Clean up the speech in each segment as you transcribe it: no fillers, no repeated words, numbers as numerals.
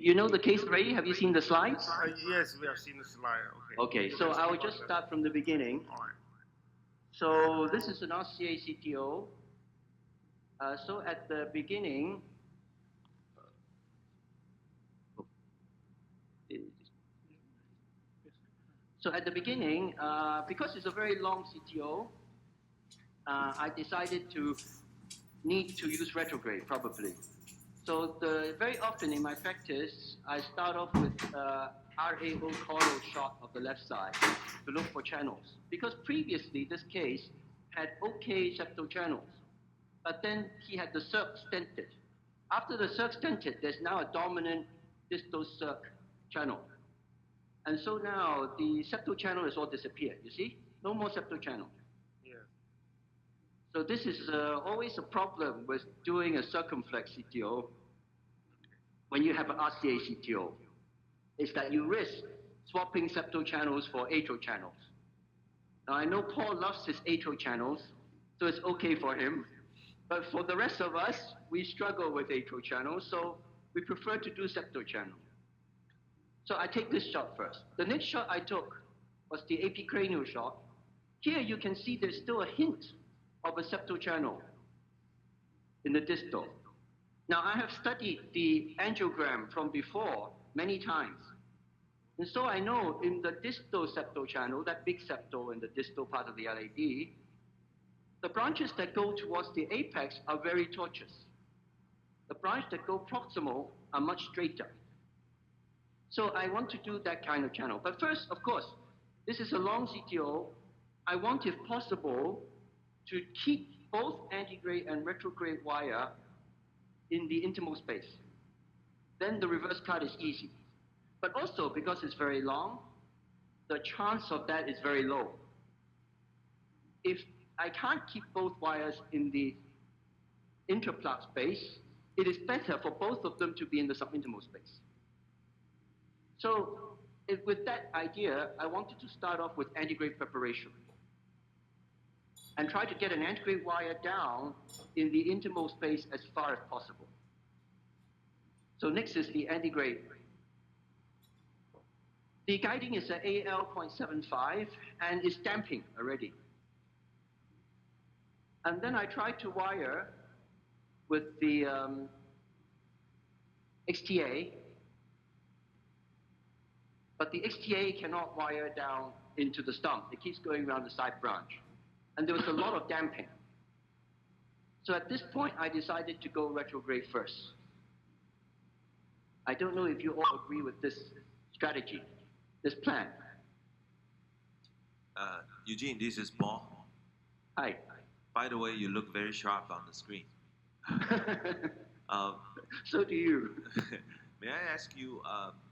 You know the case already? Have you seen the slides? Yes, we have seen the slide. Okay. Okay, so I will just start from the beginning. All right. So this is an RCA CTO. So at the beginning, because it's a very long CTO, I decided to need to use retrograde probably. So very often in my practice, I start off with RAO coil shot of the left side to look for channels. Because previously this case had okay septal channels, but then he had the circ stented. After the circ stented, there's now a dominant distal circ channel. And so now the septal channel has all disappeared, you see? No more septal channel. Yeah. So this is always a problem with doing a circumflex CTO when you have an RCA CTO, is that you risk swapping septal channels for atrial channels. Now I know Paul loves his atrial channels, so it's okay for him. But for the rest of us, we struggle with atrial channels, so we prefer to do septal channel. So I take this shot first. The next shot I took was the epicranial shot. Here you can see there's still a hint of a septal channel in the distal. Now I have studied the angiogram from before many times. And so I know in the distal septal channel, that big septal in the distal part of the LAD, the branches that go towards the apex are very tortuous. The branches that go proximal are much straighter. So I want to do that kind of channel. But first, of course, this is a long CTO. I want, if possible, to keep both antegrade and retrograde wire in the intimal space. Then the reverse cut is easy. But also, because it's very long, the chance of that is very low. If I can't keep both wires in the interplaque space, it is better for both of them to be in the subintimal space. So with that idea, I wanted to start off with antegrade preparation and try to get an antegrade wire down in the intimal space as far as possible. So next is the antegrade. The guiding is at AL 0.75 and is damping already. And then I tried to wire with the XTA, but the XTA cannot wire down into the stump. It keeps going around the side branch. And there was a lot of damping. So at this point, I decided to go retrograde first. I don't know if you all agree with this strategy, this plan. Eugene, this is Paul. Hi. By the way, you look very sharp on the screen. So do you. May I ask you,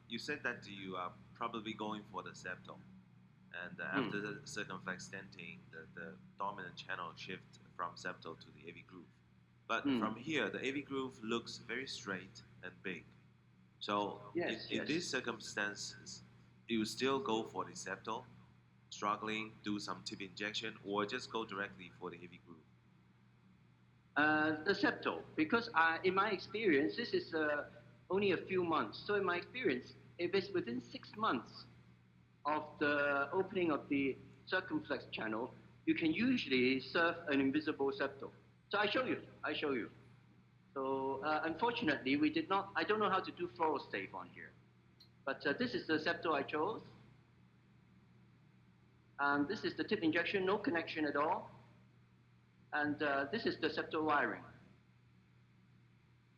you said that you are probably going for the septal. And after the circumflex stenting, the dominant channel shift from septal to the AV groove. But from here, the AV groove looks very straight and big. So in these circumstances, do you still go for the septal, struggling, do some tip injection, or just go directly for the AV groove? The septal, because in my experience, this is only a few months. So in my experience, if it's within 6 months of the opening of the circumflex channel, you can usually serve an invisible septal. So I show you. So unfortunately, we did not, I don't know how to do floral stave on here. But this is the septal I chose. And this is the tip injection, no connection at all. And this is the septal wiring.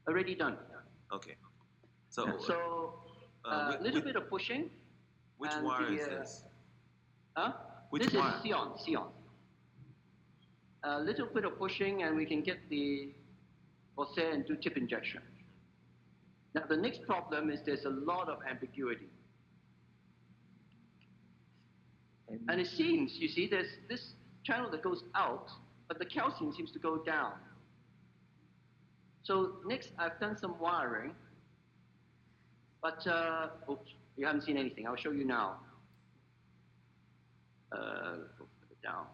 Already done. Okay. So a little bit of pushing. Which wire is this? This is Sion. A little bit of pushing and we can get the Jose and do tip injection. Now the next problem is there's a lot of ambiguity. And it seems, you see, there's this channel that goes out, but the calcium seems to go down. So next I've done some wiring, but oops, you haven't seen anything. I'll show you now. Put it down.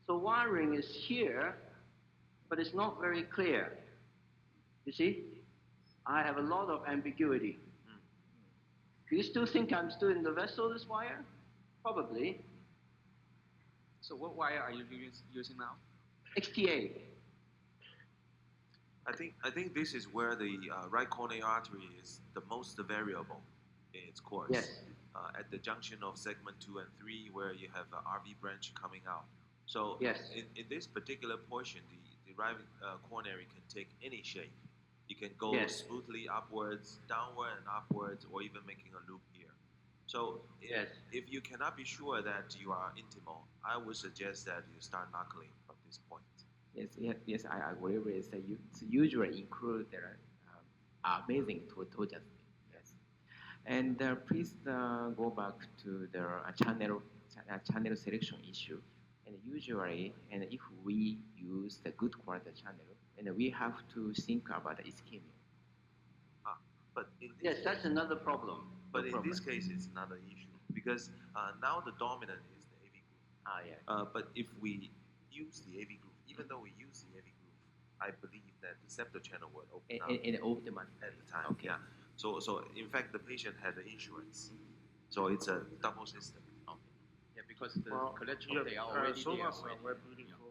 So wiring is here, but it's not very clear. You see? I have a lot of ambiguity. Do you still think I'm still in the vessel, this wire? Probably. So what wire are you using now? XTA. I think this is where the right coronary artery is the most variable in its course. Yes. At the junction of segment 2 and 3, where you have an RV branch coming out. So yes. in this particular portion, the right coronary can take any shape. You can go yes. smoothly upwards, downward and upwards, or even making a loop here. So if you cannot be sure that you are intimal, I would suggest that you start knuckling from this point. Yes, I agree with you. It's usually include their amazing to just yes. And please go back to the channel selection issue. And usually, and if we use the good quality channel, and we have to think about the ischemia. But yes, that's another problem. But in this case, it's not an issue because now the dominant is the AV groove. But if we use the AV groove, even though we use the AV groove, I believe that the septal channel will open up in optimum at the time. Okay. Yeah. So in fact, the patient had the insurance, so it's a double system. Okay. Yeah, because the collateral they are already so there. very beautiful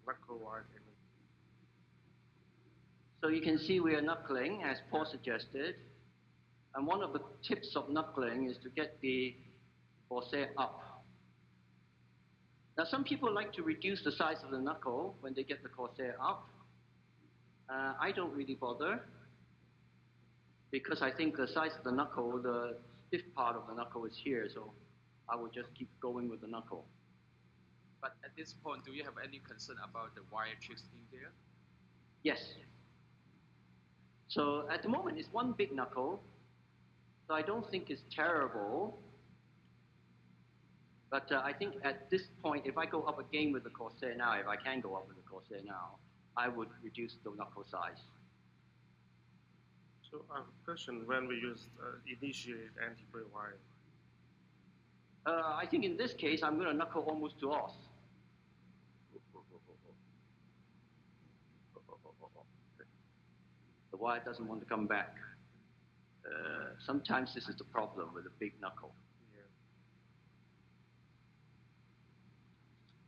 knuckle wire. So you can see we are knuckling, as Paul suggested. And one of the tips of knuckling is to get the corsair up. Now, some people like to reduce the size of the knuckle when they get the corsair up. I don't really bother, because I think the size of the knuckle, the stiff part of the knuckle is here, so I will just keep going with the knuckle. But at this point, do you have any concern about the wire twisting there? Yes. So at the moment, it's one big knuckle, so I don't think it's terrible. But I think at this point, if I go up again with the corsair now, if I can go up with the corsair now, I would reduce the knuckle size. So I have a question: when we use initiate antegrade wire? I think in this case, I'm going to knuckle almost to off. The wire doesn't want to come back. Sometimes this is the problem with a big knuckle.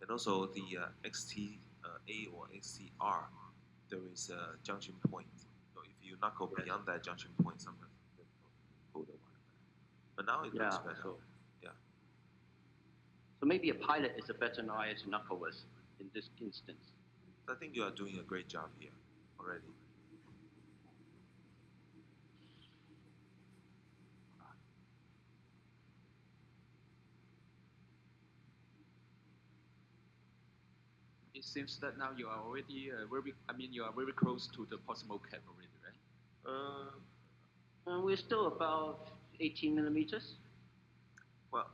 And also the XTA or XTR, there is a junction point. So if you knuckle beyond that junction point, sometimes you pull the wire back. But now it looks better. So maybe a pilot is a better wire to knuckle with in this instance. I think you are doing a great job here already. It seems that now you are already you are very close to the proximal cap already, right? We're still about 18 millimeters. Well,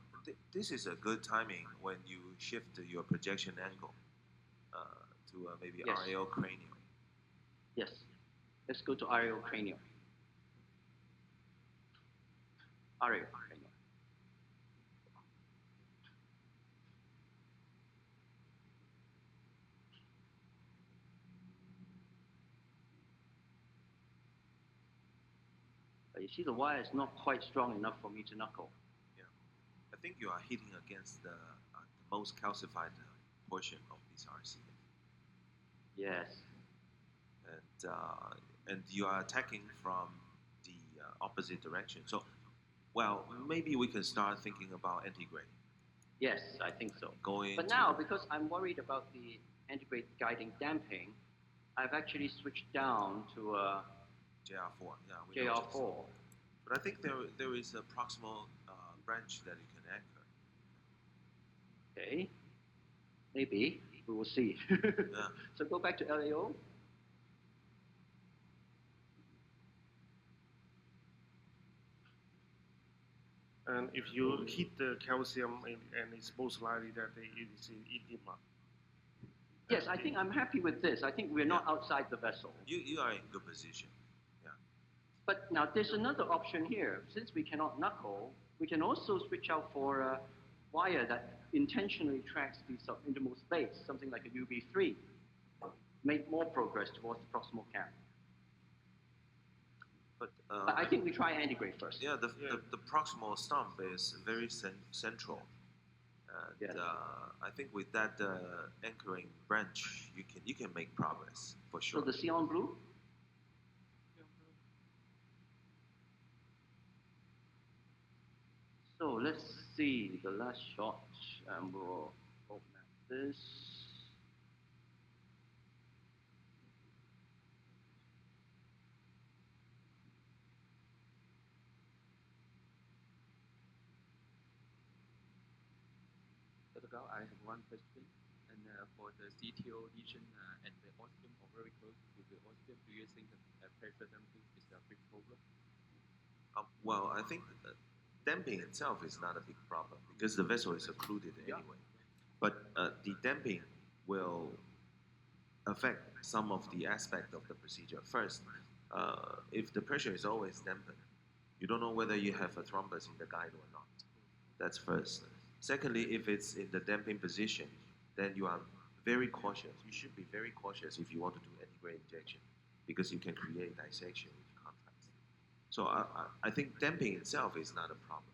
this is a good timing when you shift your projection angle to maybe RAO cranial. Yes. Let's go to RAO cranial. RAO cranial. You see the wire is not quite strong enough for me to knuckle. Yeah. I think you are hitting against the most calcified portion of this RC. Yes. And you are attacking from the opposite direction. So, well, maybe we can start thinking about antegrade. Yes, I think so. But now, because I'm worried about the antegrade guiding damping, I've actually switched down to JR4. Yeah, JR4. But I think there is a proximal branch that you can anchor. Okay. Maybe. We will see. Yeah. So go back to LAO. And if you hit the calcium, and it's most likely that it is in edema. Yes, I think I'm happy with this. I think we're not outside the vessel. You are in good position. Yeah. But now there's another option here. Since we cannot knuckle, we can also switch out for a wire that intentionally tracks the subintimal space, something like a UB3. Make more progress towards the proximal cap. But I think we try Antegrade first. yeah, the proximal stump is very central. And, Yes. I think with that anchoring branch, you can make progress for So sure. the cyan blue. So let's see the last shot, and we'll open up this. Dr. Gao, I have one question. And for the CTO lesion at the ostium or very close to the ostium, do you think pressure dumping is a big problem? Well, I think damping itself is not a big problem because the vessel is occluded anyway. But the damping will affect some of the aspect of the procedure. First, if the pressure is always dampened, you don't know whether you have a thrombus in the guide or not. That's first. Secondly, if it's in the damping position, then you are very cautious. You should be very cautious if you want to do antegrade injection because you can create dissection with contrast. So I think damping itself is not a problem.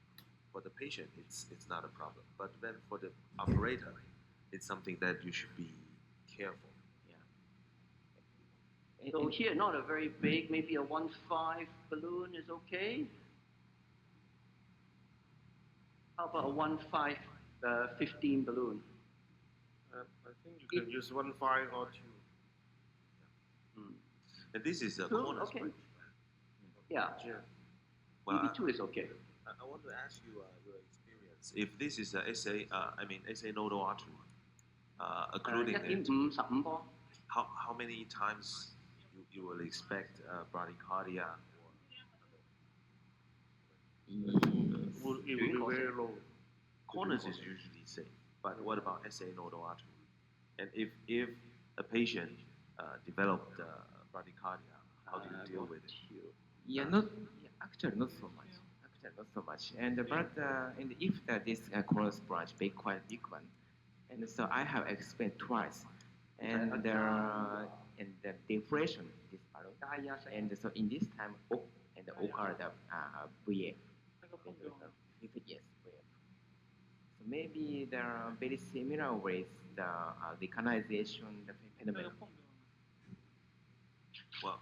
For the patient, it's not a problem. But then for the operator, it's something that you should be careful. So here, not a very big, maybe a 1.5 balloon is okay. How about a 1.5, 15 balloon? I think you can use 1.5 or 2. And this is a Two? corner Okay. spring. Yeah, Yeah. Well, maybe 2 is okay. I want to ask you your experience. If this is a SA nodal artery, occluding it, 1.5 波. how many times you will expect bradycardia? It will be very low. Corners is usually safe, but what about SA nodal artery? And if a patient developed bradycardia, how do you deal with it? Yeah, actually not so much. And if this cross branch be quite big one, and so I have explained twice, and the deflation this balloon, and so in this time occur the VF. Yes, VF. So maybe they are very similar with the reconnaissance, the phenomenon. Well,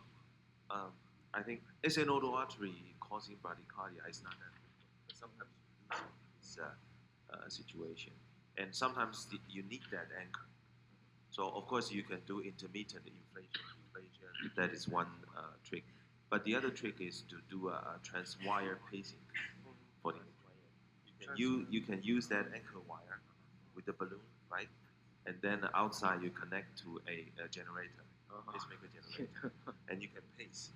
I think SA nodal artery causing bradycardia is not that frequent, but sometimes you lose this situation, and sometimes you need that anchor. So of course you can do intermittent inflation. That is one trick, but the other trick is to do a transwire pacing for the you can use that anchor wire with the balloon, right? And then outside you connect to a generator, pacemaker generator, and you can pace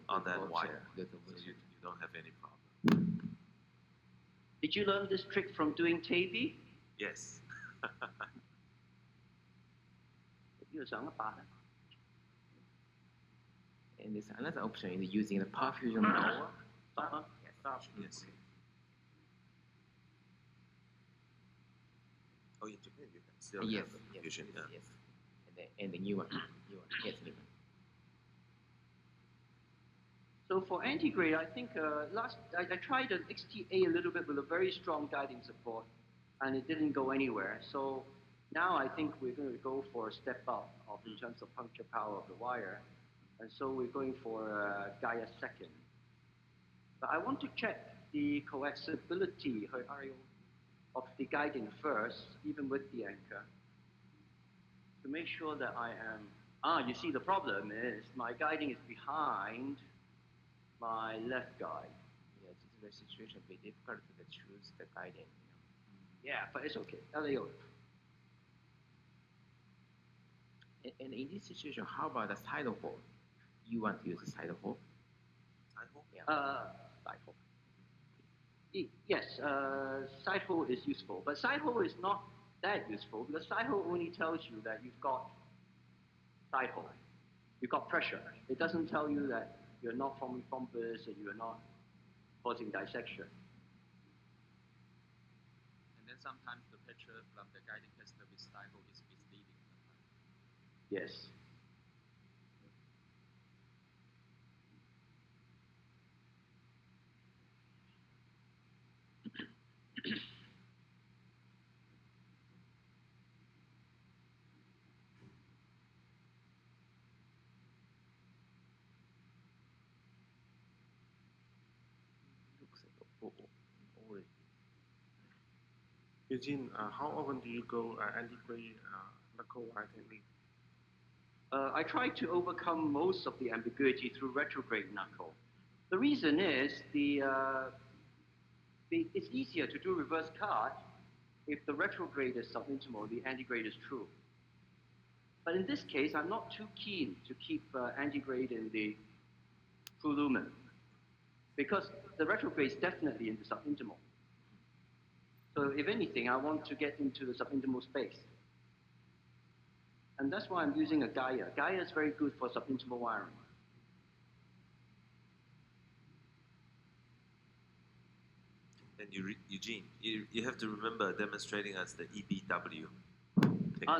on that wire, so you don't have any problem. Did you learn this trick from doing TAVI? Yes. And this another option is using the perfusion power. Yes. Oh, in Japan you can still Yes, have a yes, fusion. yes. And the new one, yes, new one. So for Antegrade, I think I tried an XTA a little bit with a very strong guiding support, and it didn't go anywhere. So now I think we're going to go for a step up in terms of puncture power of the wire, and so we're going for Gaia second. But I want to check the coaxiality of the guiding first, even with the anchor, to make sure that I am. You see, the problem is my guiding is behind my left guide. Yeah, this is the situation very difficult to choose the guiding. Yeah, but it's okay. LAO. And in this situation, how about the side hole? You want to use the side hole? Side hole? Yeah. Side hole. Yes, side hole is useful, but side hole is not that useful because side hole only tells you that you've got side hole. You've got pressure. It doesn't tell you that you're not forming thrombus and you're not causing dissection. And then sometimes the picture from the guiding catheter with cycle is misleading. Yes. Already. Eugene, how often do you go antegrade knuckle wire technique? I try to overcome most of the ambiguity through retrograde knuckle. The reason is it's easier to do reverse cut if the retrograde is subintimal, the antegrade is true. But in this case, I'm not too keen to keep antegrade in the true lumen because the retrograde is definitely in the subintimal. So if anything, I want to get into the subintimal space. And that's why I'm using a Gaia. Gaia is very good for subintimal wiring. And Eugene, you have to remember demonstrating us the EBW.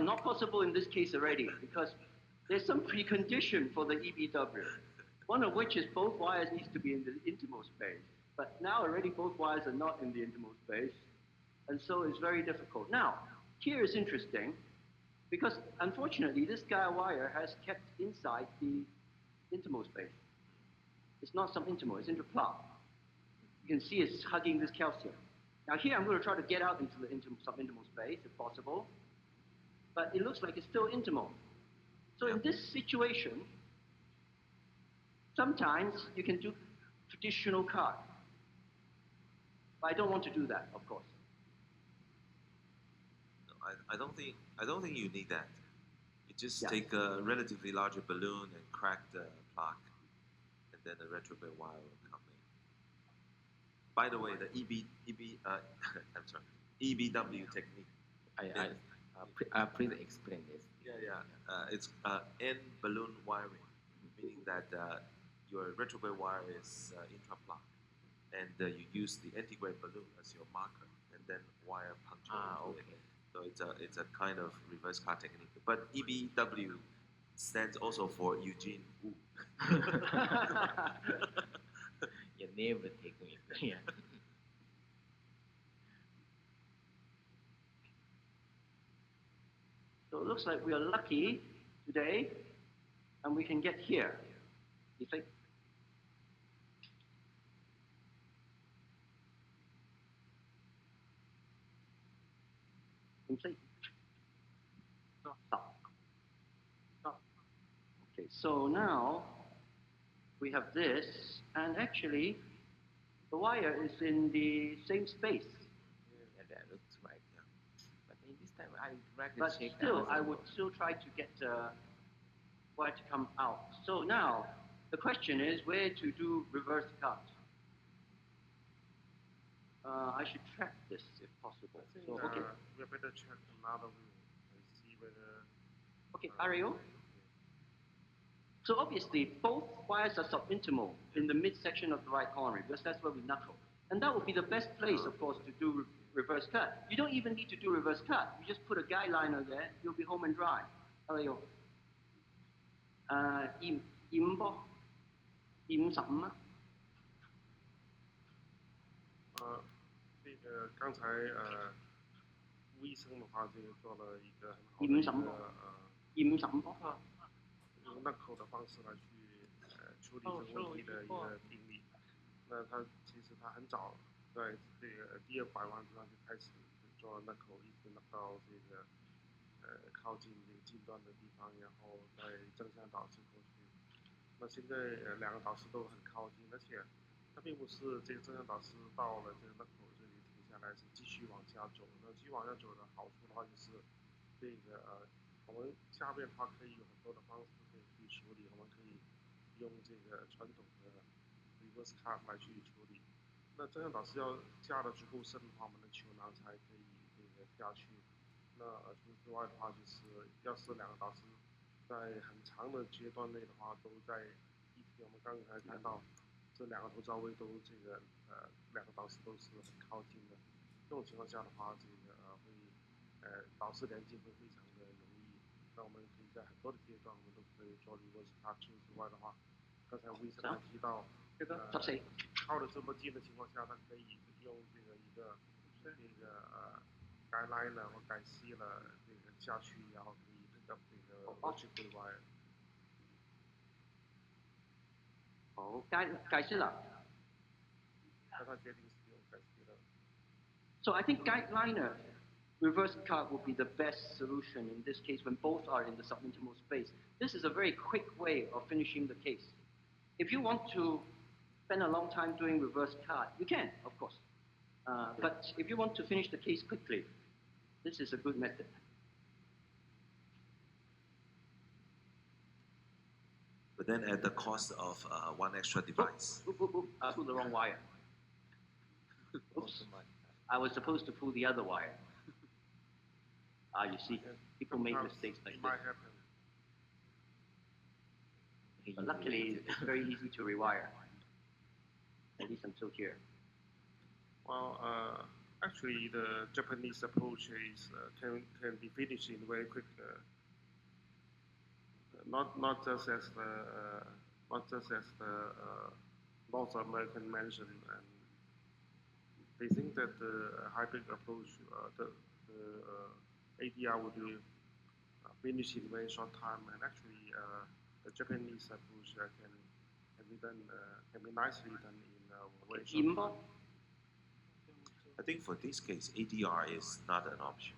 Not possible in this case already because there's some precondition for the EBW. One of which is both wires needs to be in the intimal space. But now already both wires are not in the intimal space. And so it's very difficult. Now, here is interesting because unfortunately this Gaia wire has kept inside the intimal space. It's not subintimal, it's intraplug. You can see it's hugging this calcium. Now here I'm going to try to get out into the subintimal space if possible. But it looks like it's still intimal. So in this situation, sometimes you can do traditional cut. But I don't want to do that, of course. No, I don't think you need that. You just take a relatively larger balloon and crack the plaque, and then the retrograde wire will come in. By the way, the EBW technique. Please explain this. It's N balloon wiring, meaning that your retrograde wire is intraplaque, and you use the antegrade balloon as your marker, and then wire puncture into it. So it's a kind of reverse cut technique. But EBW stands also for Eugene Wu. Your neighbor technique. Yeah. So it looks like we are lucky today, and we can get here. You think? Complete. Stop. Okay, so now we have this, and actually the wire is in the same space. Yeah, that looks right. Yeah. But in this time, I would like to But check. still, I would still try to get wire to come out. So now the question is where to do reverse cut. I should track this if possible. So, okay. We better check another view and see whether. Okay, Ariel. So obviously, both wires are subintimal in the midsection of the right coronary because that's where we knuckle. And that would be the best place, of course, to do reverse cut. You don't even need to do reverse cut. You just put a guide liner there, you'll be home and dry. Ariel. 55这个刚才吴医生的话，这个做了一个很好的一个用knuckle的方式来去处理这个问题的一个病例。那其实他很早在这个第2拐弯之上就开始做knuckle，一直到这个靠近这个近端的地方，然后再正向导致过去。那现在2个导师都很靠近，而且它并不是这个正向导师到了这个knuckle这里停下来，是继续往下走。那继续往下走的好处的话，就是这个我们下面的话可以有很多的方式可以去处理，我们可以用这个传统的 reverse cut 来去处理。那正向导师要下的足够深的话，我们的球囊才可以这个下去。那除此之外的话，就是要是2个导师在很长的阶段内的话，都在一起。我们刚才看到这2个头罩位都这个2个导师都是很靠近的。这种情况下的话，这个会导师连接会非常的容易。那我们可以在很多的阶段，我们都可以做reverse cut。除此之外的话，刚才吴医生还提到，靠得这么近的情况下，他可以用这个一个改line了或改细了这个下去，然后可以pick up这个vertical wire。好，解釋啦。那他決定使用 So I think guide liner reverse cut would be the best solution in this case when both are in the subintimal space. This is a very quick way of finishing the case. If you want to spend a long time doing reverse cut, you can, of course. But if you want to finish the case quickly, this is a good method. But then at the cost of one extra device. I pulled the wrong wire. Oops. I was supposed to pull the other wire. You see, people make mistakes like this. But luckily, it's very easy to rewire, at least until here. Well, actually, the Japanese approach is can be finished in very quick. Not just as the North American mentioned, and they think that the hybrid approach, the ADR would be finished in very short time, and actually the Japanese approach can be done can be nicely done in very short time. I think for this case, ADR is not an option.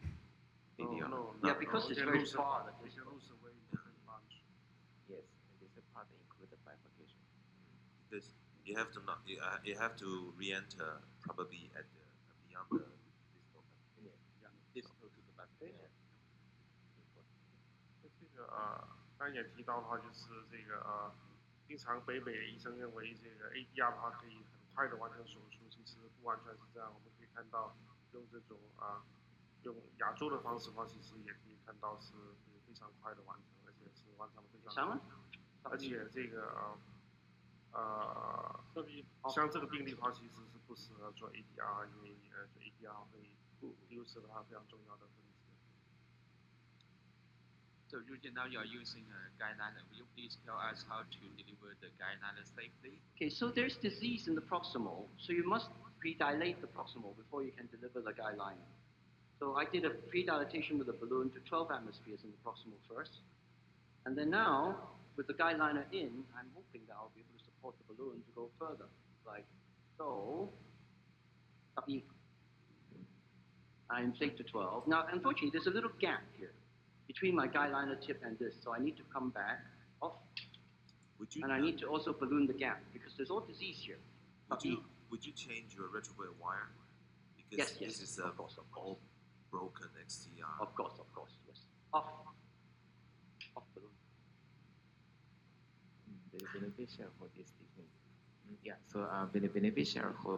ADR. No. Yeah, because it's very far. They can lose away different bunch. Yes, and this part includes the bifurcation. Because you have to not, you have to re-enter probably at the beyond the distal. Yeah, distal to the bifurcation. 这个刚才也提到的话，就是这个经常北美的医生认为这个 ADR 的话可以很快的完成手术，其实不完全是这样。我们可以看到用这种用亚洲的方式的话，其实也可以看到是可以非常快的完成，而且是完成的非常好。而且这个像这个病例的话，其实是不适合做 ADR， 因为做 ADR 会丢失了它非常重要的分子。So Eugene, now you are using a guide liner. Will you please tell us how to deliver the guide liner safely? Okay, so there's disease in the proximal, so you must predilate the proximal before you can deliver the guide liner. So I did a predilatation with a balloon to 12 atmospheres in the proximal first. And then now, with the guide liner in, I'm hoping that I'll be able to support the balloon to go further, like so. I inflate to 12. Now, unfortunately, there's a little gap here between my guide liner tip and this, so I need to come back off. And I need to also balloon the gap because there's all disease here. Would you change your retrograde wire? Because yes, this is of course. all broken XTR. Of course, yes. Off balloon. The beneficial for this technique. Yeah, so the beneficial for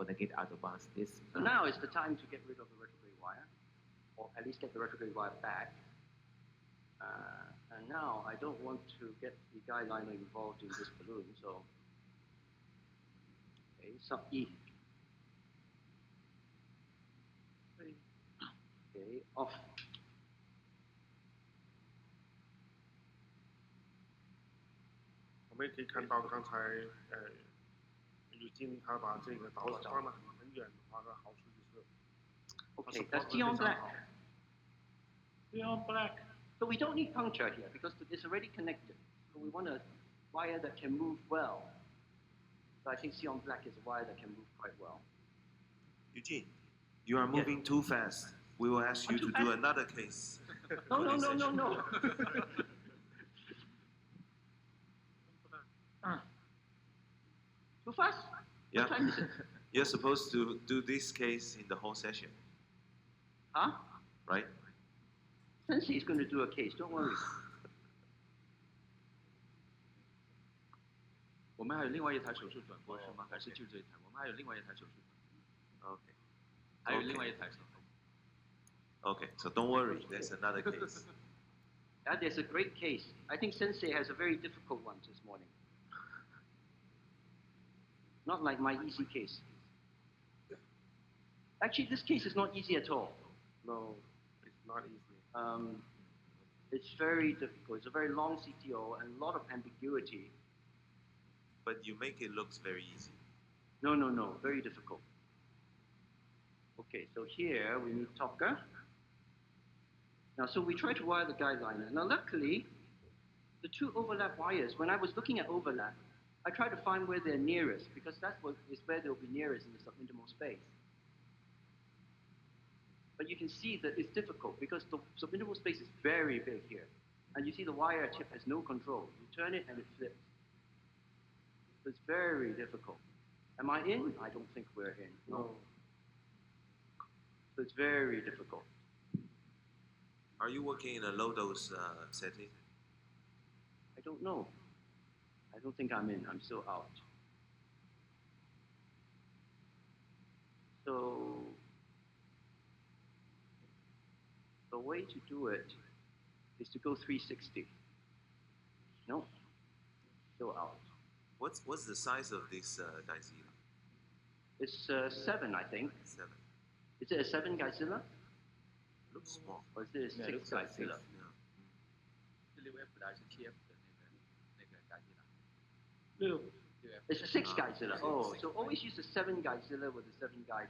the get out of bounds. So now is the time to get rid of the retrograde wire, or at least get the retrograde wire back. And now I don't want to get the guide liner involved in this balloon, so okay, sub E. Okay, off. 我们也可以看到刚才有金他把这个导指放得很远的话，它好处就是。Okay, that's Dion black. Dion black. So we don't need puncture here because it's already connected. So we want a wire that can move well. So I think Sion black is a wire that can move quite well. Eugene, you are moving too fast. We will ask you to do another case. No. Too fast? Yeah. What time is it? You're supposed to do this case in the whole session. Huh? Right? Sensei is going to do a case, don't worry. 我们还有另外一台手术转播是吗？还是就这一台？我们还有另外一台手术转播。Okay. 还有另外一台手术。Okay, so don't worry, there's another case. Yeah, there's a great case. I think Sensei has a very difficult one this morning. Not like my easy case. Actually, this case is not easy at all. No, it's not easy. It's very difficult. It's a very long CTO and a lot of ambiguity. But you make it look very easy. No, very difficult. Okay, so here we need Topka. Now, so we try to wire the guide liner. Now, luckily, the two overlap wires, when I was looking at overlap, I tried to find where they're nearest, because that's what is where they'll be nearest in the subintimal space. But you can see that it's difficult because the subintimal space is very big here. And you see the wire tip has no control. You turn it and it flips. So it's very difficult. Am I in? I don't think we're in. No. So it's very difficult. Are you working in a low dose setting? I don't know. I don't think I'm in. I'm still out. So the way to do it is to go 360. No, still out. What's the size of this Geizhila? It's 7, I think. 7. Is it a 7 Geizhila? Looks small. Or is it a 6 Geizhila? Yeah. 6 It's a 6 Geizhila. Oh, so always use a 7 Geizhila with a 7 guiding.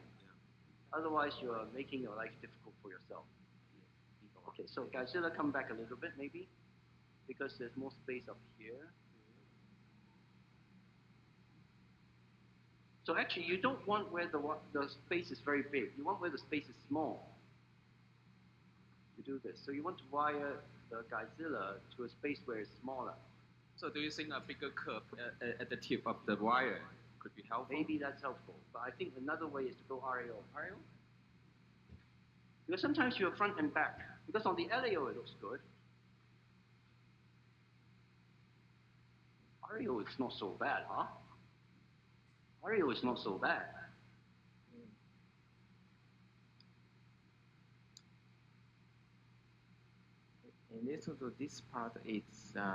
Otherwise, you are making your life difficult for yourself. Okay, so Geizhila, come back a little bit, maybe, because there's more space up here. So actually, you don't want where the space is very big. You want where the space is small to do this. So you want to wire the Geizhila to a space where it's smaller. So do you think a bigger curve at the tip of the wire could be helpful? Maybe that's helpful. But I think another way is to go RAO. RAO? Because sometimes you're front and back. Because on the LAO it looks good. RAO is not so bad, huh? RAO is not so bad. And also this part is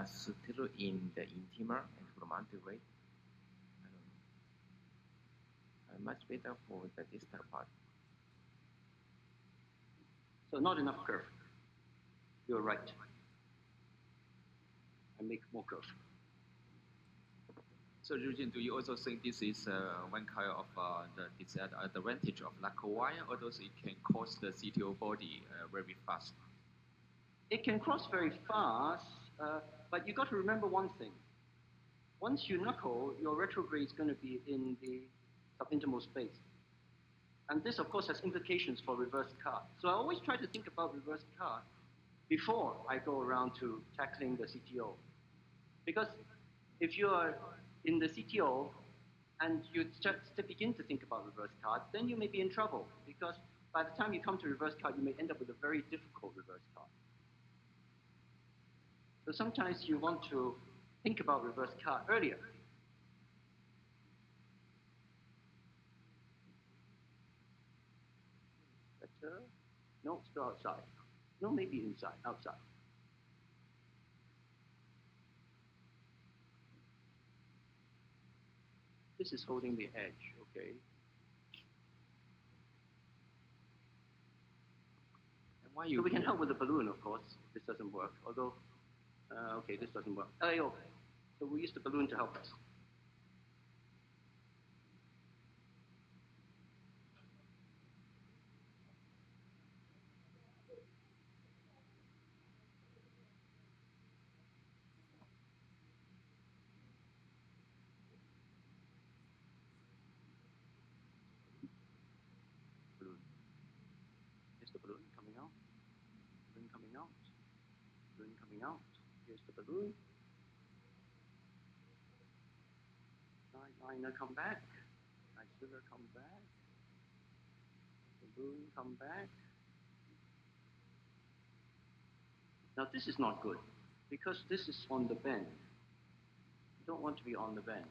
still in the intimal and from Antegrade. I don't know. Much better for the distal part. So not enough curve. You're right. I make more curve. So, Eugene, do you also think this is one kind of the disadvantage of lacquer wire, although it can cross the CTO body very fast? It can cross very fast, but you got to remember one thing. Once you knuckle, your retrograde is going to be in the subintimal space. And this, of course, has implications for reverse card. So I always try to think about reverse card before I go around to tackling the CTO. Because if you are in the CTO and you just begin to think about reverse card, then you may be in trouble. Because by the time you come to reverse card, you may end up with a very difficult reverse card. So sometimes you want to think about reverse card earlier. Better? No, still outside. No, maybe inside, outside. This is holding the edge, okay. And why So we can help with the balloon, of course, if this doesn't work. Although, okay, this doesn't work. Oh, so we use the balloon to help us. Balloon. Here's the balloon coming out. Balloon coming out. Balloon coming out. Here's the balloon. Liner come back. Geizhila come back. Balloon come back. Now this is not good because this is on the bend. You don't want to be on the bend.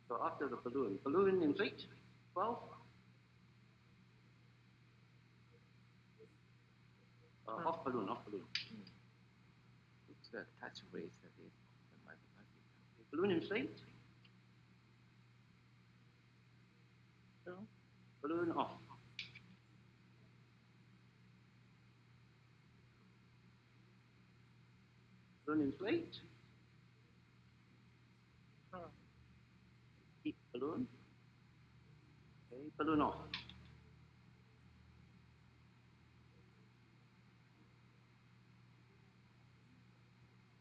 So after the balloon inflate, 12. Off balloon. It's the touch rate that is the microplastic. Balloon inflate. Balloon off. Balloon inflate. Keep balloon. Okay, balloon off.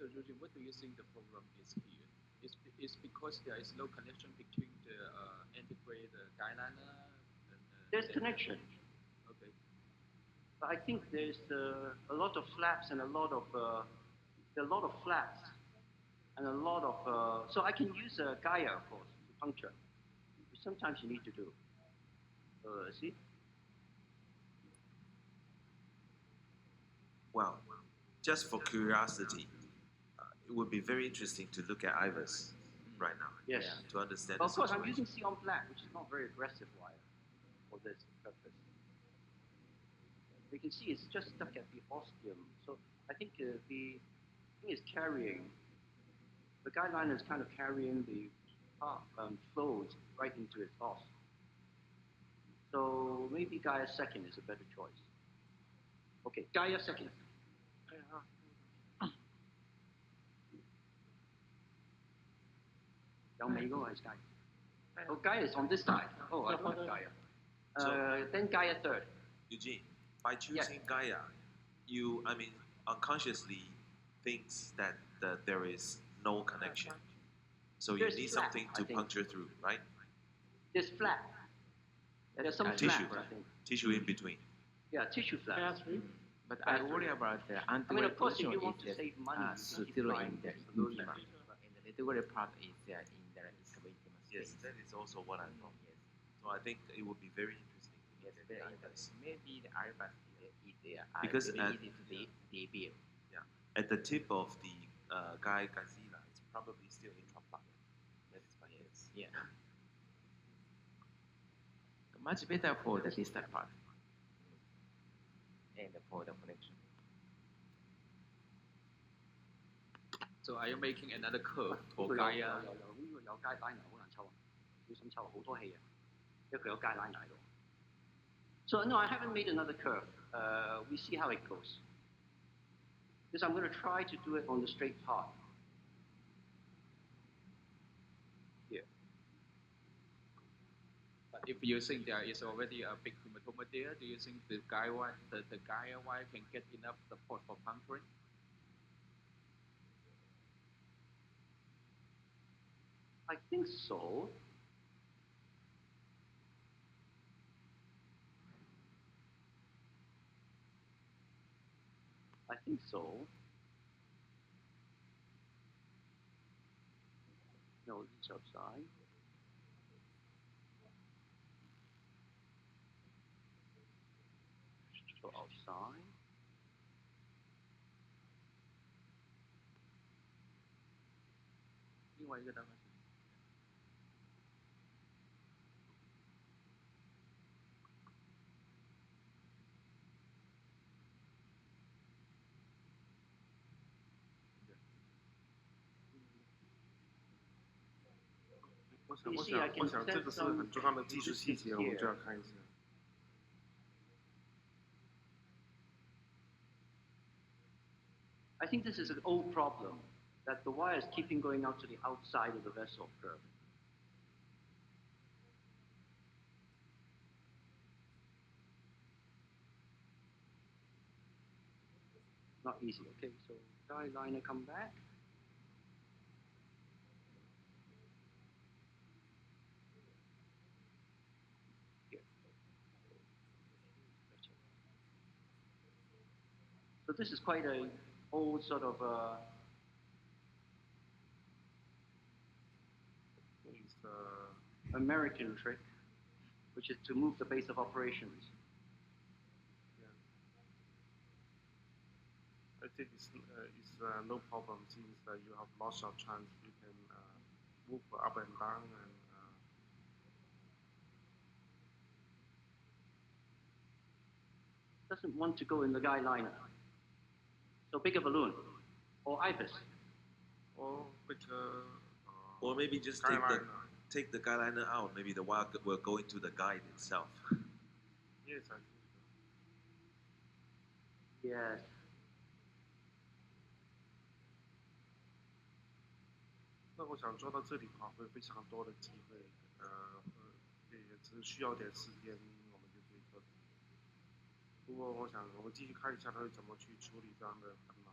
So, Eugene, what do you think the problem is here? It's because there is no connection between the Antegrade guideliner and there's connection. Okay. But I think there's a lot of flaps and there are a lot of flaps and a lot of so I can use a Gaia, of course, to puncture, which sometimes you need to do. See? Well, just for curiosity, it would be very interesting to look at IVUS right now. Yes. To understand. Of course, I'm using C on black, which is not very aggressive wire for this purpose. You can see it's just stuck at the ostium. So I think the thing is carrying, the guideline is kind of carrying the flows right into its os. So maybe Gaia second is a better choice. Okay, Gaia second. Oh, Gaia is on this side. Oh, I don't have Gaia. Then Gaia third. Eugene, by choosing Gaia, you, unconsciously thinks that there is no connection. So you need something to puncture through, right? There's flap. There's some tissue, flap, I think. Tissue in between. Yeah, tissue flap. But I worry about the antegrade portion is still in the intima, and the retrograde part is in the subintimal space. Yes, that is also what I thought. Yes. So I think it would be very interesting to get the IVUS. Maybe the IVUS is because very easy to debut. Yeah, at the tip of the Gaia-Gazilla, it's probably still intraplanar. That is my guess. Yeah. Much better for the distal part and for the connection. So are you making another curve for Gaia? So no, I haven't made another curve. We see how it goes. Because I'm going to try to do it on the straight part. Here. But if you think there is already a big hematoma there, do you think the Gaia wire can get enough support for puncturing? I think so. I think so. No, it's outside. So outside.我想这个是很重要的技术细节，我们就要看一下。I think this is an old problem, that the wire is keeping going out to the outside of the vessel curve. Not easy. Okay, so guideliner come back. Here. So this is quite an old sort of American trick, which is to move the base of operations. I think it's no problem since you have lots of chance. You can move up and down and. Doesn't want to go in the guideliner. So bigger balloon, or IVUS. Or bigger. Or maybe just take the guideliner out. Maybe the wire will go into the guide itself. Yes, I think so. Yes.那我想做到这里的话，会非常多的机会，也只是需要点时间，我们就可以做。不过我想，我们继续看一下他会怎么去处理这样的困难。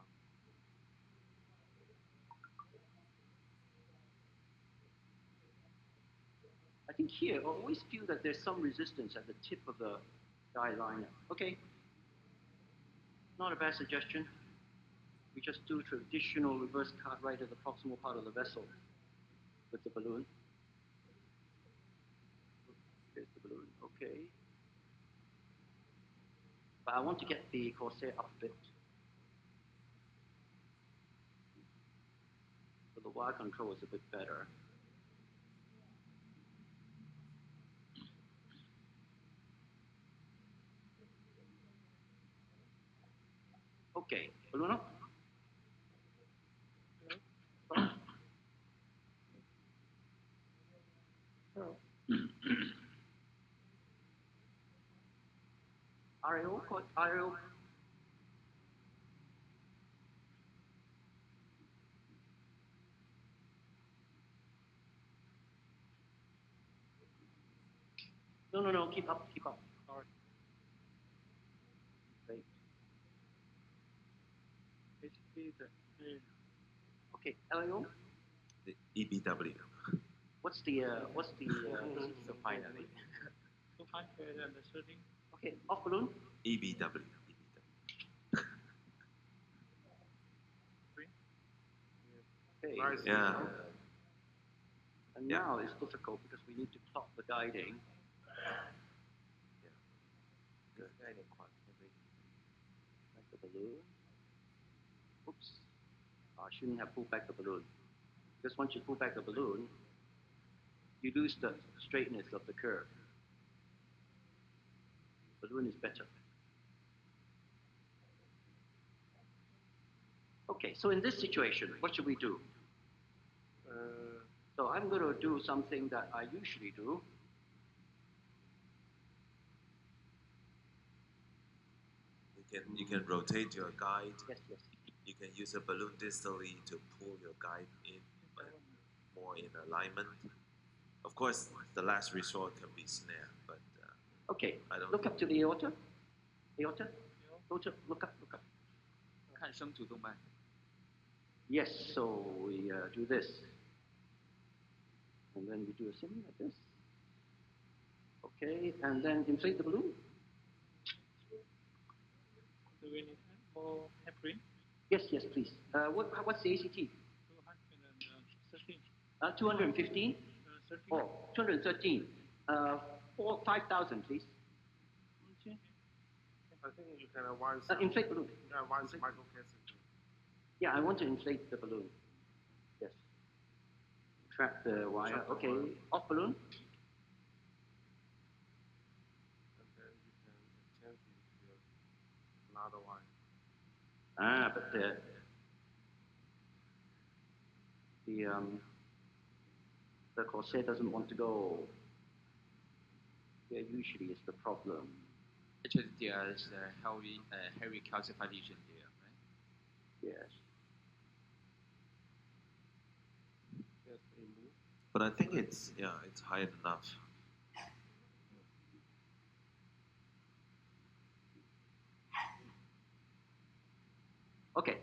I think here, I always feel that there's some resistance at the tip of the guideliner. Okay. Not a bad suggestion. We just do traditional reverse card right at the proximal part of the vessel with the balloon. Here's the balloon, okay. But I want to get the corset up a bit. So the wire control is a bit better. Okay, balloon up. RAO, RAO. No, keep up. Sorry. Wait. Okay, LAO. The EBW. What's the So finally. 230. okay, off balloon. EBW. Okay. Nice. Yeah. And Yeah. now it's difficult because we need to plot the guiding. This guiding quite Back the balloon. Oops. I shouldn't have pulled back the balloon. Because once you pull back the balloon, you lose the straightness of the curve. Balloon is better. Okay, so in this situation, what should we do? So I'm going to do something that I usually do. You can rotate your guide. Yes. You can use a balloon distally to pull your guide in more in alignment. Of course, the last resort can be snare, but Okay, I don't look up to the aorta. Aorta, look up. 看生主动脉。 Yes, so we do this. And then we do a sim like this. Okay, and then inflate the balloon. Do we need more heparin? Yes, please. What's the ACT? 213. 215? 13. Oh, 213. 5,000, please. I think you can advance. Inflate balloon. Advance micro catheter. Yeah, I want to inflate the balloon. Yes. Trap the wire. Trap the Okay, wire. off balloon. And then you can change it to another one. But the corset doesn't want to go. Yeah, usually it's the problem. Actually, there's a heavy calcification there, right? Yes. Just remove. but I think it's high enough. Okay.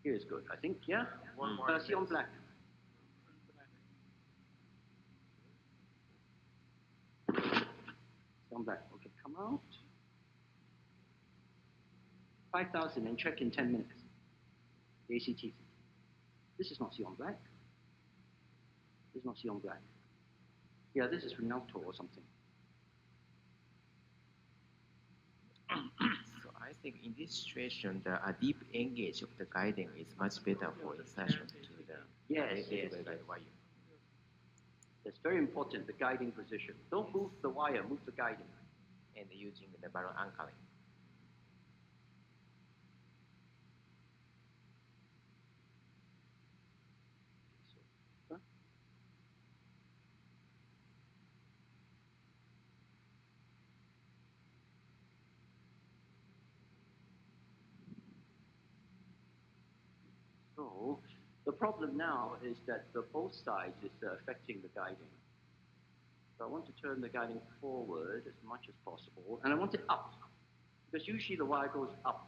Here is good, I think. Yeah. One more. See on black. See on black. Okay, come out. 5,000 and check in 10 minutes. The ACT. This is not see on black. This is not see on black. Yeah, this is Rinaldo or something. So I think in this situation, the deep engage of the guiding is much better for insertion to the Yes. wire. That's very important, the guiding position. Don't move the wire, move the guiding. And using the balloon anchoring. So the problem now is that the both sides is affecting the guiding. So I want to turn the guiding forward as much as possible, and I want it up, because usually the wire goes up.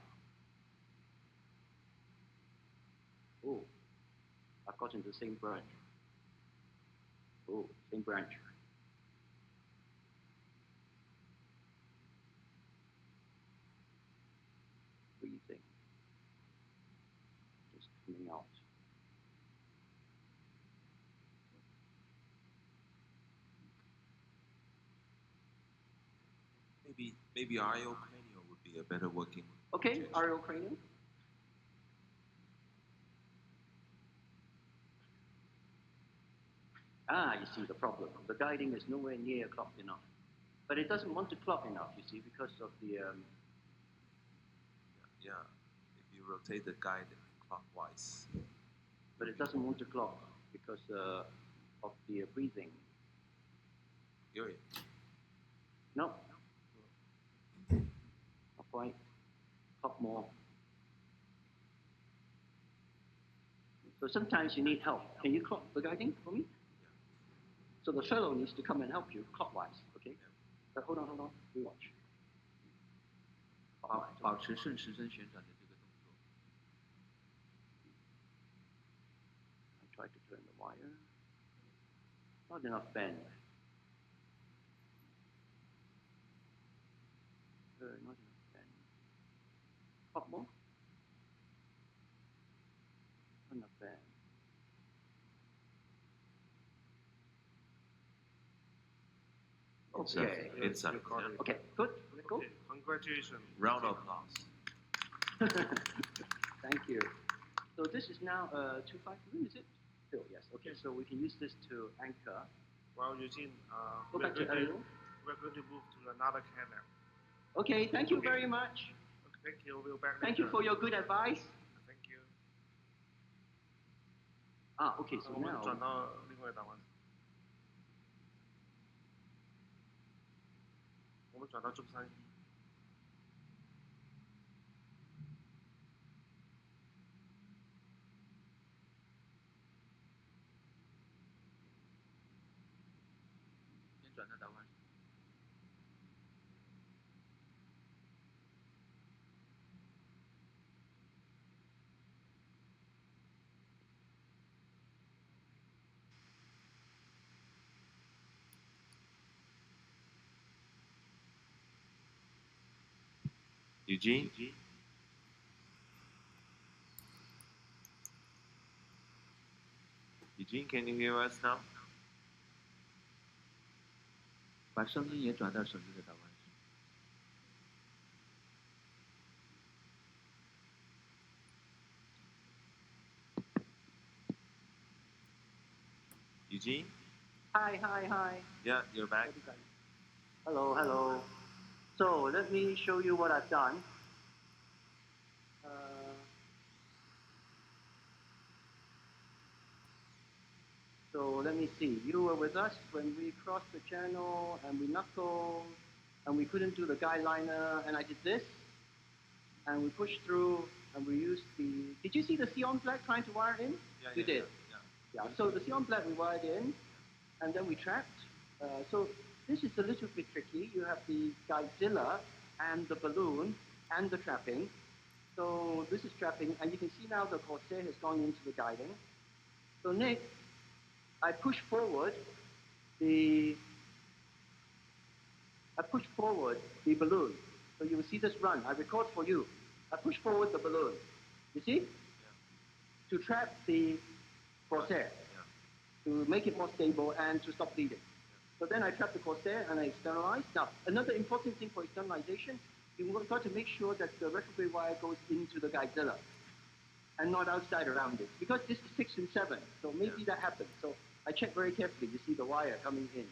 Oh, I've got into the same branch. Oh, same branch. Maybe iriocranial would be a better working. Okay, projection. iriocranial. You see the problem. The guiding is nowhere near clocked enough. But it doesn't want to clock enough, you see, because of the... Yeah, if you rotate the guide clockwise. But it doesn't want to clock because of the breathing. Here. No. Not quite. Clock more. So sometimes you need help. Can you clock the guiding for me? Yeah. So the fellow needs to come and help you clockwise, okay? Yeah. But hold on. We watch. 保持顺时针旋转的这个动作。 I try to turn the wire. Not enough bend. Not enough bend. Clock more. Not enough bend. Okay. Inside. Okay, good. Let's go. Okay, congratulations. Round of applause. Thank you. So this is now 2-5 balloon, is it? Still, yes. Okay, so we can use this to anchor. Well, Eugene, Go back to aerial. we're going to move to another canal. Okay, thank you very much. Thank you. We'll back Thank you later. for your good advice. Thank you. Okay, so 我们 now 转到另外一档案。我们转到中山一。先转到达湾。 Eugene? Eugene, can you hear us now? 把声音也转到手机的达湾。 Eugene? Hi. Yeah, you're back. Hello. So let me show you what I've done. So let me see. You were with us when we crossed the channel and we knuckled and we couldn't do the guide liner and I did this and we pushed through and we used the... Did you see the Sion black trying to wire in? You did. Yeah. So the Sion black we wired in and then we trapped. So this is a little bit tricky. You have the guidezilla and the balloon and the trapping. So this is trapping and you can see now the corsair has gone into the guiding. So Nick, I push forward the balloon. So you will see this run. I record for you. I push forward the balloon. You see? Yeah. To trap the corsair. Yeah. To make it more stable and to stop bleeding. So then I trap the corsair and I externalize. Now, another important thing for externalization, you've got to make sure that the retrograde wire goes into the guidezilla and not outside around it. Because this is 6 and 7, so maybe that happens. So I check very carefully to see the wire coming in.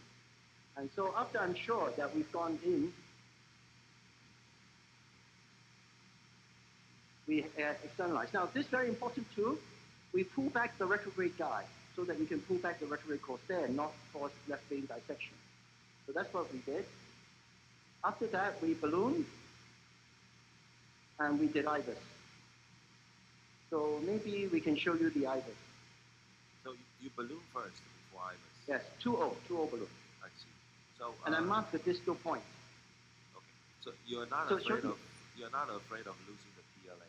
And so after I'm sure that we've gone in, we externalize. Now, this is very important too. We pull back the retrograde guide so that we can pull back the retrograde corsair and not cause left vein dissection. So that's what we did. After that, we ballooned and we did IVUS. So maybe we can show you the IVUS. So you balloon first before IVUS? Yes, 2-0 balloon. I see. So and I marked the distal point. Okay. So you're not afraid of losing the PLA?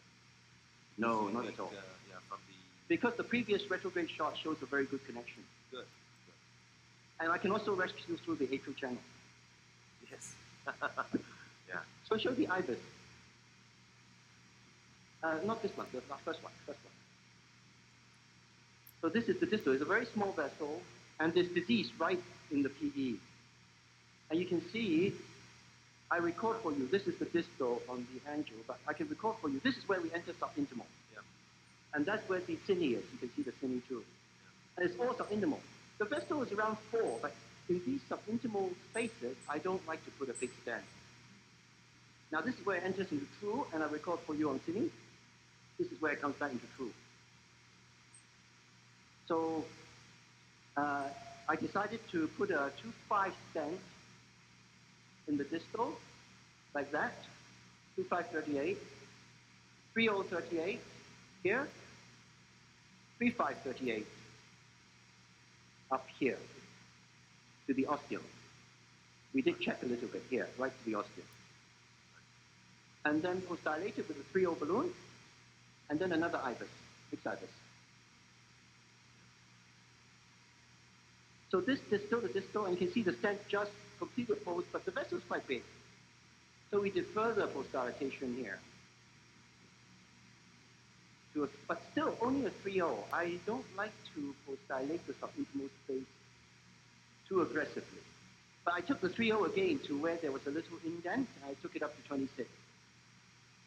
No, not at all. From the... Because the previous retrograde shot shows a very good connection. Good. And I can also rescue through the atrial channel. Yes. Yeah. So show the IVUS. Not this one, the first one. So this is the distal. It's a very small vessel, and there's disease right in the PE. And you can see I record for you. This is the distal on the angio, but I can record for you. This is where we enter subintimal. Yeah. And that's where the cine is. You can see the cine too. And it's all subintimal. The vessel is around 4, but in these subintimal spaces, I don't like to put a big stent. Now this is where it enters into true, and I record for you on cine. This is where it comes back into true. So I decided to put a 2.5 stent in the distal, like that, 2.538, 3.038 here, 3.538 up here to the ostium. We did check a little bit here, right to the ostium. And then post-dilated with a 3.0 balloon, and then another IVUS, fixed IVUS. So this distal, the distal, and you can see the stent just completed post, but the vessel is quite big. So we did further post-dilatation here. But still, only a 3.0. I don't like to post-dilate the subintimal space too aggressively. But I took the 3.0 again to where there was a little indent, and I took it up to 26.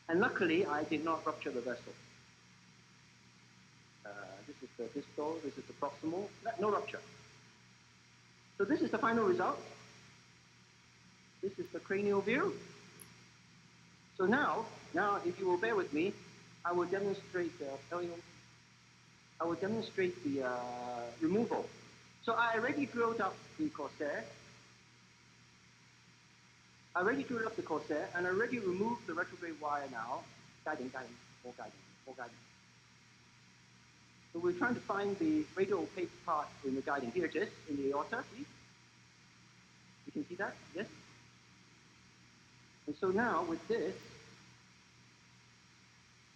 And luckily, I did not rupture the vessel. This is the distal, this is the proximal, no rupture. So this is the final result. This is the cranial view. So now if you will bear with me, I will demonstrate the removal. So I already drilled up the corsair. and I already removed the retrograde wire now. Guiding, more guiding. So we're trying to find the radial opaque part in the guiding. Here it is, in the aorta, see? You can see that, yes? And so now, with this,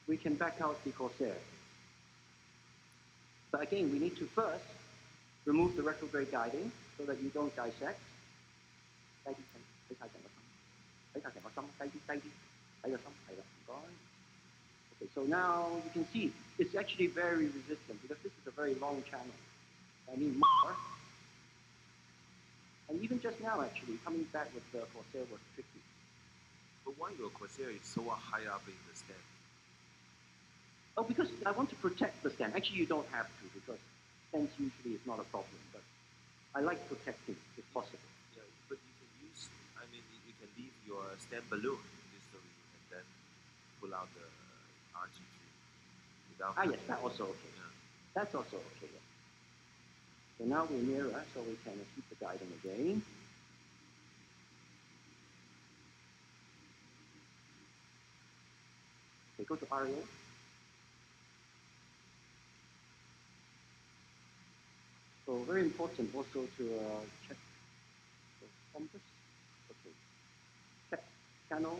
we can back out the corsair. But again, we need to first remove the retrograde guiding so that you don't dissect. Okay, so now you can see it's actually very resistant because this is a very long channel. I need more. And even just now, actually, coming back with the corsair was tricky. But why your corsair is so high up in the stent? Oh, because I want to protect the stent. Actually, you don't have to because stents usually is not a problem. But I like protecting if possible. Yeah, but you can use, you can leave your stent balloon distally and then pull out the RG3 without. Yes, that's also okay. Yeah. That's also okay. Yeah. So now we're nearer, so we can keep the guiding again. Okay, go to RAO. So very important also to check the compass. Okay. Check channel.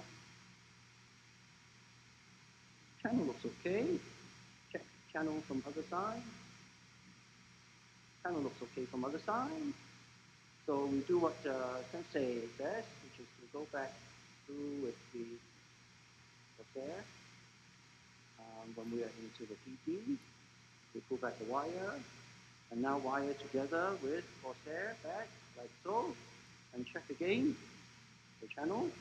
Channel looks okay. Check channel from other side. Channel looks okay from other side. So we do what Sensei says, which is we go back through with the corsair. When we are into the PT, we pull back the wire, and now wire together with corsair back, like so, and check again the channel.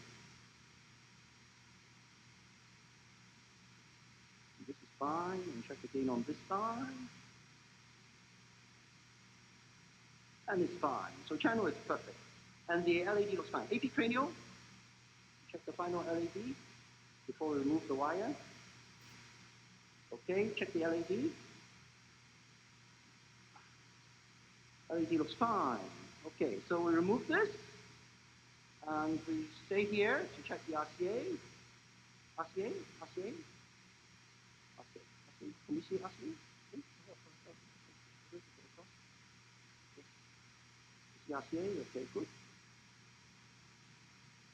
This is fine, and check again on this side. And it's fine. So channel is perfect. And the LED looks fine. AP cranial, check the final LED before we remove the wire. Okay, check the LED. LED looks fine. Okay, so we remove this, and we stay here to check the RCA. RCA? Can we see RCA? RCA, okay, good.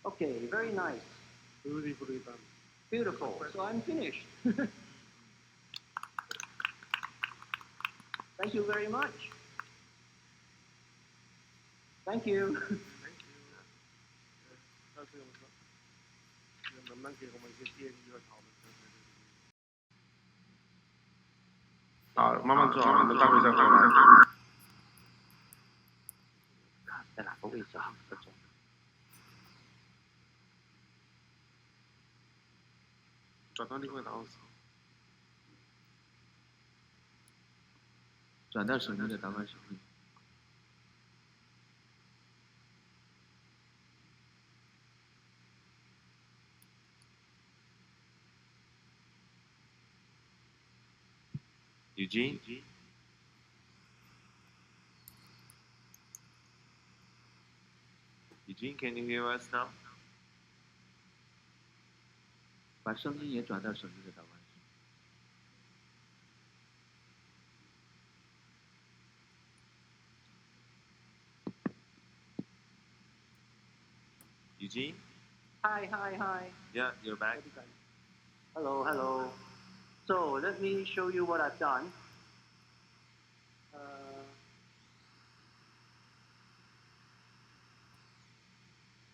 Okay, very nice. Beautifully done. Beautiful. So I'm finished. Thank you very much. Thank you. Thank you. 下次我说，能不能给我们一些建议和讨论？好，慢慢做，我们待会再回来。在哪个位置啊？转到另外的凹槽。转到手机的导管手臂。Eugene? Eugene, can you hear us now? 把声音也转到手机的导管上。Eugene? Hi, hi, hi. Yeah, you're back. Hello, hello. So let me show you what I've done.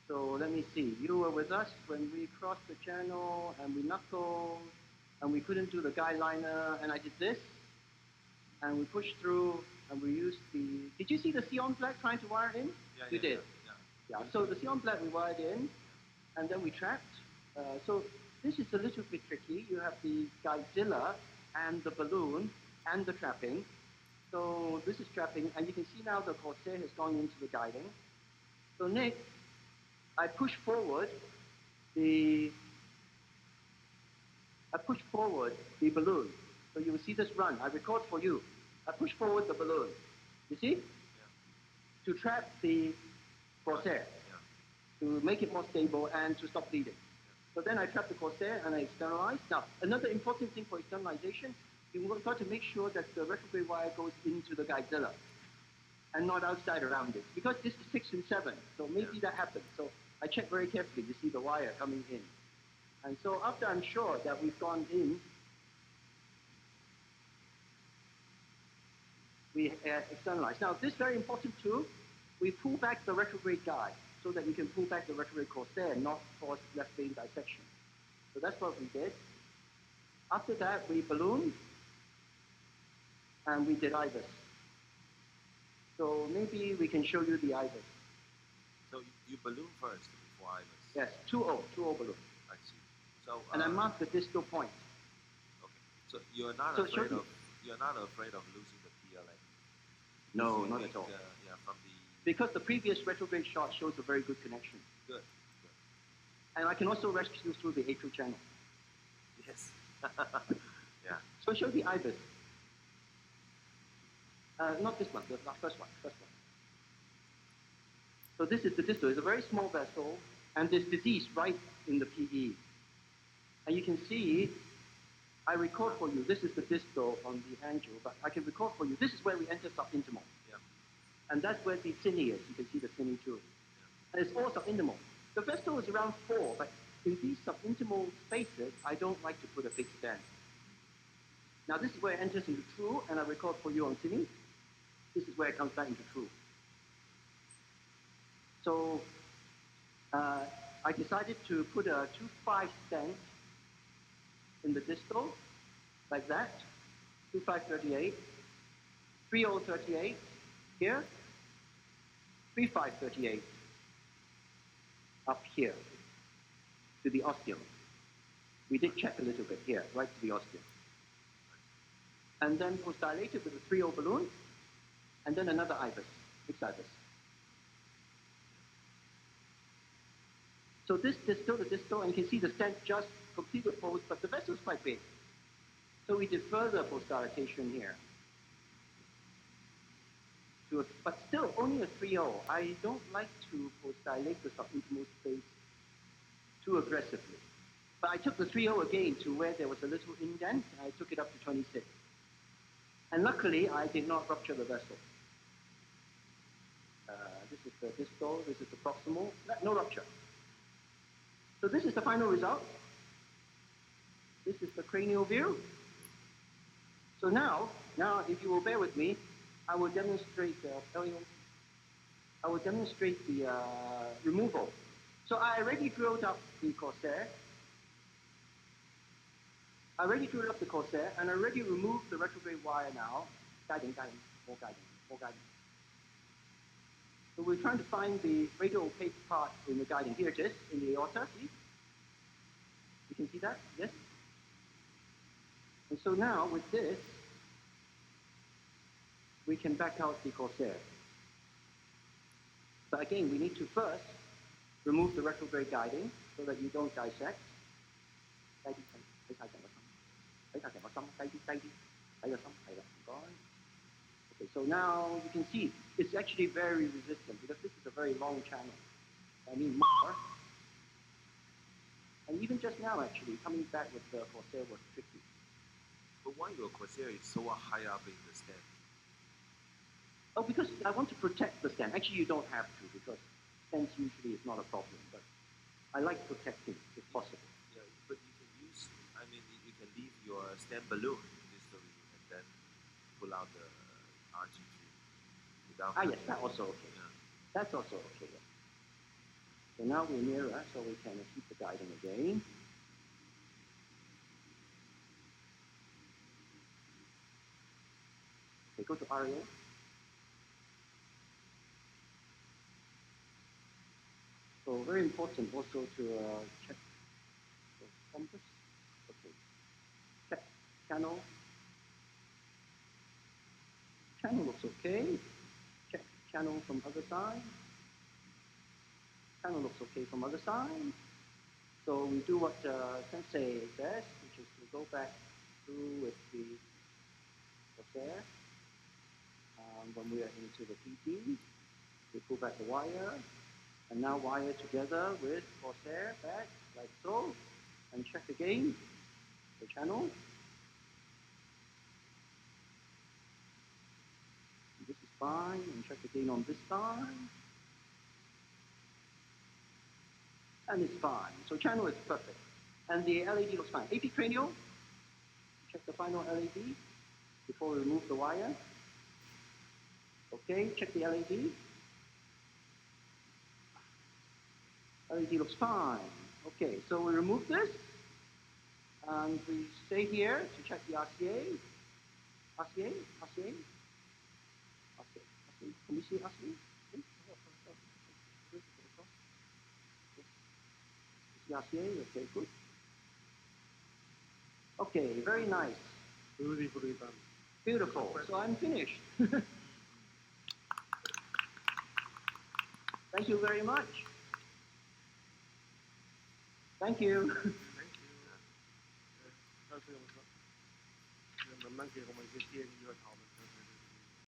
So let me see. You were with us when we crossed the channel and we knuckled and we couldn't do the guide liner and I did this and we pushed through and we used the. Did you see the Sion black trying to wire in? Yeah, you did. Yeah. So the Sion black we wired in and then we trapped. So this is a little bit tricky. You have the guidezilla and the balloon and the trapping. So this is trapping and you can see now the corsair has gone into the guiding. So Nick, I push forward the balloon. So you will see this run. I record for you. I push forward the balloon. You see? Yeah. To trap the corsair. Yeah. To make it more stable and to stop bleeding. Yeah. So then I trap the corsair and I externalize. Now, another important thing for externalization, you've got to make sure that the retrograde wire goes into the guidezilla and not outside around it. Because this is 6 and 7, so maybe that happens. So I check very carefully to see the wire coming in. And so after I'm sure that we've gone in, we externalize. Now this is very important too. We pull back the retrograde guide so that we can pull back the retrograde corsair and not cause left vein dissection. So that's what we did. After that, we ballooned and we did IVUS. So maybe we can show you the IVUS. So you balloon first before IVUS? Yes, 2O balloon. I see. So and I mark the distal point. Okay. So you're not afraid of losing the PLA? No, not at all. From the because the previous retrograde shot shows a very good connection. Good. And I can also rescue through the atrial channel. Yes. Yeah. So show the IVUS. Not this one, the first one. So this is the distal. It's a very small vessel, and there's disease right in the PE. And you can see, I record for you, this is the distal on the angio, but I can record for you, this is where we enter subintimal. Yeah. And that's where the cine is. You can see the cine too. Yeah. And it's all subintimal. The vessel is around 4, but in these subintimal spaces, I don't like to put a big stent. Now this is where it enters into true, and I record for you on cine. This is where it comes back into true. So I decided to put a 2.5 stent in the distal, like that, 2.538, 3.038 here, 3.538 up here to the ostium. We did check a little bit here, right to the ostium. And then post-dilated with a 3.0 balloon, and then another IVUS, fixed IVUS. So this is still the distal, and you can see the stent just completed post, but the vessel is quite big. So we did further post-dilatation here. But still only a 3.0. I don't like to post-dilate the subintimal space too aggressively. But I took the 3.0 again to where there was a little indent, and I took it up to 26. And luckily, I did not rupture the vessel. This is the distal, this is the proximal, no rupture. So this is the final result. This is the cranial view. So now if you will bear with me, I will demonstrate the removal. So I already drilled up the corsair. and I already removed the retrograde wire now. Guiding, more guiding. So we're trying to find the radial opaque part in the guiding. Here it is, in the aorta, see? You can see that? Yes? And so now with this, we can back out the corsair. But again, we need to first remove the retrograde guiding so that you don't dissect. Okay, so now you can see it's actually very resistant because this is a very long channel. I mean more. And even just now, actually, coming back with the corsair was tricky. But why your corsair is so high up in the stent? Oh, because I want to protect the stent. Actually, you don't have to because stents usually is not a problem. But I like protecting if possible. Yeah, but you can use. I mean, you can leave your stent balloon in this way and then pull out the RG3 without. Ah, yes, that's also okay. Yeah. That's also okay. Yeah. So now we're nearer, so we can keep the guiding again. Okay, go to RAO. So very important also to check the compass. Okay, check channel. Channel looks okay. Check channel from other side. Channel looks okay from other side. So we do what Sensei says, which is to go back through with the corsair. When we are into the PT, we pull back the wire, and now wire together with corsair back, like so, and check again the channel. And this is fine, and check again on this side. And it's fine. So channel is perfect. And the LED looks fine. AP cranial, check the final LED before we remove the wire. Okay, check the LED. LED looks fine. Okay, so we remove this, and we stay here to check the RCA. RCA? RCA? RCA? Can we see RCA? RCA? Okay, good. Okay, very nice. Beautifully done. Beautiful. So I'm finished. Thank you very much. Thank you. Thank you. 但是我们说，能不能给我们一些建议和讨论？